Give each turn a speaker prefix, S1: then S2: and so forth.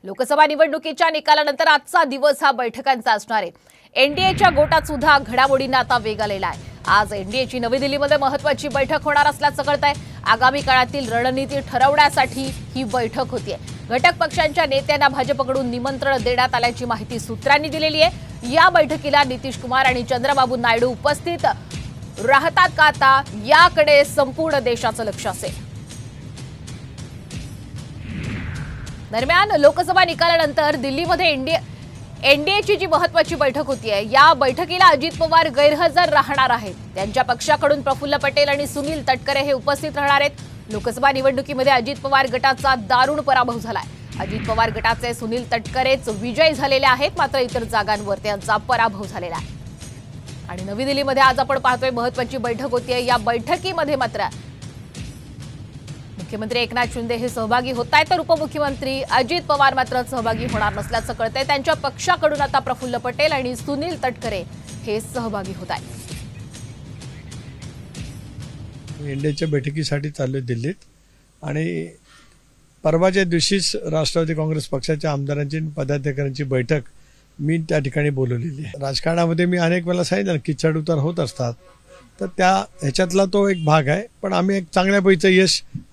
S1: लोकसभा निवडणुकीच्या निकालानंतर आजचा दिवस हा बैठकांचा असणार आहे। एनडीएच्या गोटात सुद्धा घडामोडींना आता वेग आलेला आहे। आज एनडीएची नवी दिल्लीमध्ये महत्त्वाची बैठक होणार असल्याचं कळतंय। आगामी काळातील रणनीती ठरवण्यासाठी ही बैठक होतीये। घटक पक्षांच्या नेत्यांना भाजपकडून निमंत्रण देण्यात आल्याची माहिती सूत्रांनी दिलेली आहे। या बैठकीला नितीश कुमार आणि चंद्रबाबू नायडू उपस्थित राहतात का आता याकडे संपूर्ण देशाचं लक्ष असेल। दरम्यान लोकसभा निकालानंतर दिल्लीमध्ये एनडीएची जी महत्त्वाची बैठक होतीये, या बैठकीला अजित पवार गैरहजर राहणार आहेत। त्यांच्या पक्षाकडून प्रफुल्ल पटेल आणि सुनील तटकरे हे उपस्थित राहणार आहेत। लोकसभा निवडणुकीमध्ये अजित पवार गटाचा दारुण पराभव झालाय। अजित पवार गटाचे सुनील तटकरेच विजयी झालेले आहेत, मात्र इतर जागांवर त्यांचा पराभव झालेला आहे। आणि नवी दिल्लीमध्ये आज आपण पाहतोय महत्त्वाची बैठक होतीये। या बैठकीमध्ये मात्र मुख्यमंत्री एकनाथ शिंदे हे सहभागी होत आहेत, तर उपमुख्यमंत्री अजित पवार मात्र सहभागी होणार नसल्याचं कळतंय। त्यांच्या पक्षाकडून आता प्रफुल्ल पटेल आणि सुनील तटकरे हे सहभागी होत आहेत।
S2: एनडीएच्या बैठकीसाठी चाललोय दिल्लीत आणि परवाच्या दिवशीच राष्ट्रवादी काँग्रेस पक्षाच्या आमदारांची पदाधिकाऱ्यांची बैठक मी त्या ठिकाणी बोलवलेली आहे। राजकारणामध्ये मी अनेक वेळा सांगितलं की चढउतार होत असतात, तर ह्याच्यातला तो एक भाग आहे। पण आम्ही एक चांगल्या पैकीचं यश